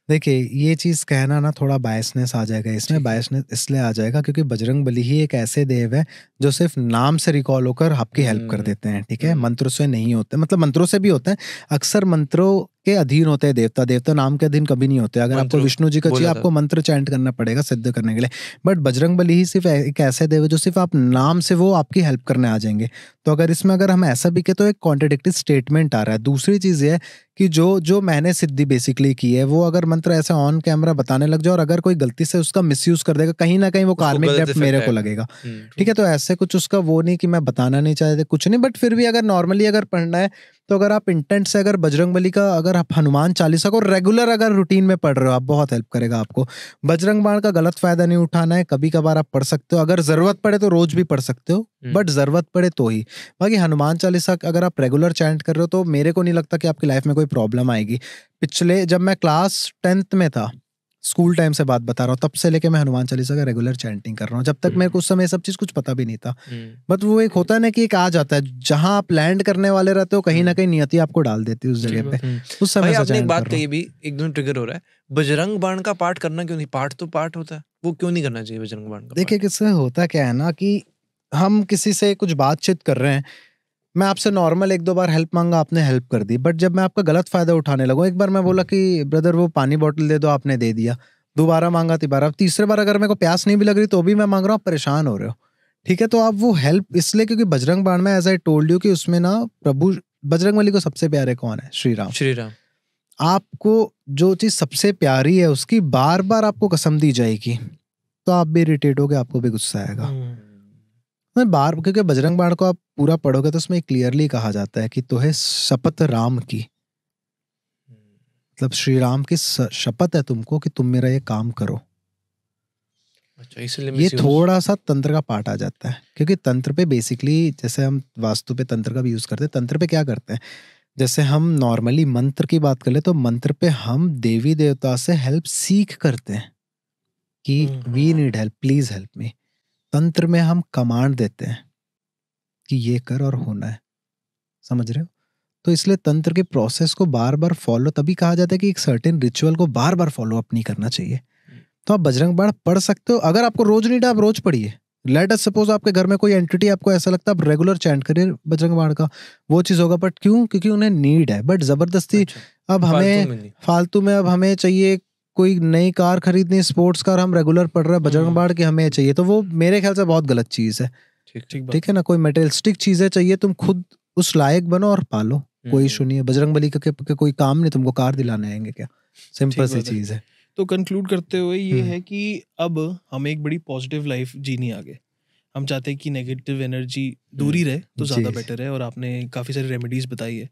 देखिए ये चीज़ कहना ना थोड़ा बायसनेस आ जाएगा इसमें। ठीक है। बायसनेस इसलिए आ जाएगा क्योंकि बजरंग बली ही एक ऐसे देव है जो सिर्फ नाम से रिकॉल होकर आपकी हेल्प कर देते हैं, ठीक है। मंत्रों से नहीं होते, मतलब मंत्रों से भी होते हैं, अक्सर मंत्रों के अधीन होते हैं देवता। देवता नाम के अधीन कभी नहीं होते। अगर आपको मंत्रों विष्णु जी का चाहिए बोला था। आपको मंत्र चैंट करना पड़ेगा सिद्ध करने के लिए। बट बजरंग बली ही सिर्फ एक ऐसे देव है जो सिर्फ आप नाम से वो आपकी हेल्प करने आ जाएंगे। तो अगर इसमें अगर हम ऐसा भी कहें तो एक कॉन्ट्रडिक्टरी स्टेटमेंट आ रहा है। दूसरी चीज़ ये है कि जो मैंने सिद्धि बेसिकली की है वो अगर मंत्र ऐसे ऑन कैमरा बताने लग जाए और अगर कोई गलती से उसका मिसयूज कर देगा, कहीं ना कहीं वो उसको कार्मिक गलत डेप्ट इफेक्ट मेरे को आएगा। लगेगा, ठीक है। तो ऐसे कुछ उसका वो नहीं कि मैं बताना नहीं चाहते कुछ नहीं, बट फिर भी अगर नॉर्मली अगर पढ़ना है तो अगर आप इंटेंट से अगर बजरंग बली का अगर आप हनुमान चालीसा को रेगुलर अगर रूटीन में पढ़ रहे हो आप, बहुत हेल्प करेगा आपको। बजरंग बाण का गलत फायदा नहीं उठाना है, कभी कभार आप पढ़ सकते हो, अगर जरूरत पड़े तो रोज भी पढ़ सकते हो, बट जरूरत पड़े तो ही। बाकी हनुमान चालीसा अगर आप रेगुलर चैंट कर रहे हो तो मेरे को नहीं लगता कि आपकी लाइफ में कोई प्रॉब्लम आएगी। पिछले जब मैं क्लास 10th में था, स्कूल टाइम से बात बता रहा हूँ, तब से लेके मैं हनुमान चालीसा का रेगुलर चैंटिंग कर रहा हूँ। जब तक मेरे को उस समय सब चीज कुछ पता भी नहीं था। बट वो एक होता है ना कि एक आ जाता है जहां आप लैंड करने वाले रहते हो, कहीं ना कहीं नियति आपको डाल देती है उस जगह पे। उस समय भाई से आपने एक chant बात कर रहा कही हूँ। भी एकदम ट्रिगर हो रहा है, बजरंग बाण का पाठ करना क्यों नहीं? पाठ तो पाठ होता है, वो क्यों नहीं करना चाहिए बजरंग बाण का देखिए पाठ? किससे होता क्या है ना कि हम किसी से कुछ बातचीत कर रहे हैं, मैं आपसे नॉर्मल एक दो बार हेल्प मांगा, आपने हेल्प कर दी, बट जब मैं आपका गलत फायदा उठाने लगूं, एक बार मैं बोला कि ब्रदर वो पानी बॉटल दे दो, आपने दे दिया, दोबारा मांगा, तिबारा, तीसरे बार अगर मेरे को प्यास नहीं भी लग रही तो भी मैं मांग रहा हूँ, परेशान हो रहे हो, ठीक है। तो आप वो हेल्प इसलिए क्योंकि बजरंग बाण में एज आई टोल्ड यू कि उसमें ना प्रभु बजरंग बली को सबसे प्यारे कौन है? श्री राम। श्री राम। आपको जो चीज सबसे प्यारी है उसकी बार बार आपको कसम दी जाएगी तो आप भी इरिटेट होगे, आपको भी गुस्सा आएगा। मैं बार क्योंकि बजरंग बाण को आप पूरा पढ़ोगे तो उसमें क्लियरली कहा जाता है कि तुम्हें शपथ राम की, मतलब श्री राम की शपथ है तुमको कि तुम मेरा ये काम करो। अच्छा, इसलिए ये misuse- थोड़ा सा तंत्र का पार्ट आ जाता है क्योंकि तंत्र पे बेसिकली जैसे हम वास्तु पे तंत्र का भी यूज करते हैं, तंत्र पे क्या करते हैं, जैसे हम नॉर्मली मंत्र की बात कर ले तो मंत्र पे हम देवी देवता से हेल्प सीख करते हैं कि we need help, please help me. तंत्र में हम कमांड देते हैं कि ये कर और होना है, समझ रहे हो? तो इसलिए तंत्र के प्रोसेस को बार बार फॉलो, तभी कहा जाता है कि एक सर्टेन रिचुअल को बार बार फॉलो अप नहीं करना चाहिए। तो आप बजरंग बाण पढ़ सकते हो, अगर आपको रोज नीड है आप रोज पढ़िए। लेट अस सपोज आपके घर में कोई एंटिटी आपको ऐसा लगता है आप रेगुलर चैंट करिए बजरंग बाण का, वो चीज होगा। बट क्यों? क्योंकि उन्हें नीड है। बट जबरदस्ती अच्छा, अब फालतू हमें में नहीं। फालतू में अब हमें चाहिए कोई नई कार खरीदनी, स्पोर्ट्स कार, हम रेगुलर पढ़ रहे हैं बजरंग बाण की हमें चाहिए, तो वो मेरे ख्याल से बहुत गलत चीज है, ठीक है ना। कोई मटेरियलिस्टिक चीजें चाहिए, तुम खुद उस लायक बनो और पालो, कोई इशू नहीं है। बजरंग बली का कोई काम नहीं, तुमको कार दिलाने आएंगे क्या? सिंपल सी चीज है। तो कंक्लूड करते हुए ये है कि अब हम एक बड़ी पॉजिटिव लाइफ जीनी आगे, हम चाहते हैं कि नेगेटिव एनर्जी दूरी रहे तो ज़्यादा बेटर है, और आपने काफ़ी सारी रेमेडीज बताई है।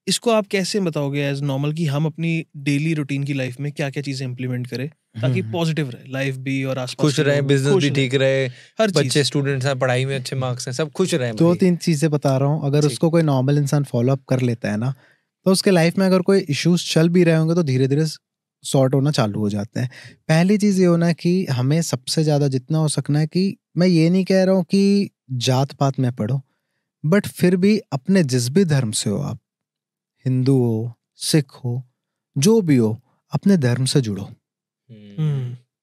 इसको आप कैसे बताओगे एज नॉर्मल कि हम अपनी डेली रूटीन की लाइफ में क्या क्या चीज़ें इंप्लीमेंट करें ताकि पॉजिटिव रहे लाइफ भी और आसपास खुश के रहे, लोग बिजनेस खुश भी रहें, ठीक रहे, हर बच्चे चीज़। स्टूडेंट्स हैं, पढ़ाई में अच्छे मार्क्स हैं, सब खुश रहे दो भाई। तीन चीजें बता रहा हूँ, अगर ठीक। उसको कोई नॉर्मल इंसान फॉलो अप कर लेता है ना तो उसके लाइफ में अगर कोई इश्यूज चल भी रहे होंगे तो धीरे धीरे सॉर्ट होना चालू हो जाते हैं। पहली चीज ये होना है कि हमें सबसे ज्यादा जितना हो सकना है कि मैं ये नहीं कह रहा हूँ कि जात पात में पढ़ो, बट फिर भी अपने जिस भी धर्म से हो आप, हिंदू हो, सिख हो, जो भी हो, अपने धर्म से जुड़ो।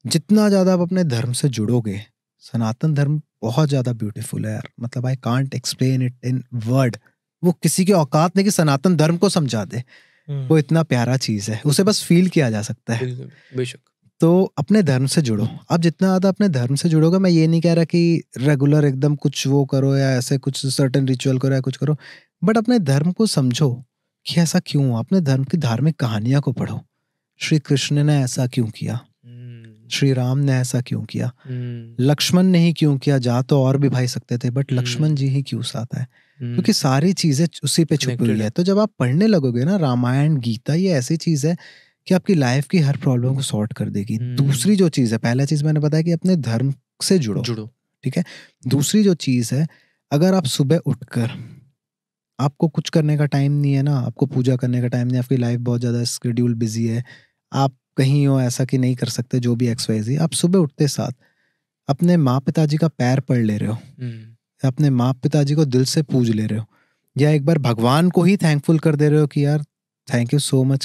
जितना ज्यादा आप अपने धर्म से जुड़ोगे, सनातन धर्म बहुत ज्यादा ब्यूटीफुल है यार, मतलब I can't explain it in word. वो किसी की औकात नहीं कि सनातन धर्म को समझा दे, वो इतना प्यारा चीज है, उसे बस फील किया जा सकता है। बिल्कुल, बेशक। तो अपने धर्म से जुड़ो। आप जितना ज्यादा अपने धर्म से जुड़ोगे, मैं ये नहीं कह रहा कि रेगुलर एकदम कुछ वो करो या ऐसे कुछ सर्टेन रिचुअल करो या कुछ करो, बट अपने धर्म को समझो कि ऐसा क्यों हुआ। अपने धर्म की धार्मिक कहानियां को पढ़ो, श्री कृष्ण ने ऐसा क्यों किया, श्री राम ने ऐसा क्यों किया, लक्ष्मण ने ही क्यों किया, जा तो और भी भाई सकते थे बट लक्ष्मण जी ही क्यों साथ है, क्योंकि सारी चीजें उसी पे छुपी हुई है। तो जब आप पढ़ने लगोगे ना रामायण गीता, ये ऐसी चीज है कि आपकी लाइफ की हर प्रॉब्लम को सॉर्ट कर देगी। दूसरी जो चीज है, पहला चीज मैंने बताया कि अपने धर्म से जुड़ो, ठीक है। दूसरी जो चीज है, अगर आप सुबह उठकर, आपको कुछ करने का टाइम नहीं है ना, आपको पूजा करने का टाइम नहीं, आपकी लाइफ बहुत ज्यादा शेड्यूल बिजी है, आप कहीं हो ऐसा कि नहीं कर सकते जो भी XYZ, आप सुबह उठते साथ अपने माँ पिताजी का पैर पढ़ ले रहे हो, अपने माँ पिताजी को दिल से पूज ले रहे हो, या एक बार भगवान को ही थैंकफुल कर दे रहे हो कि यार थैंक यू सो मच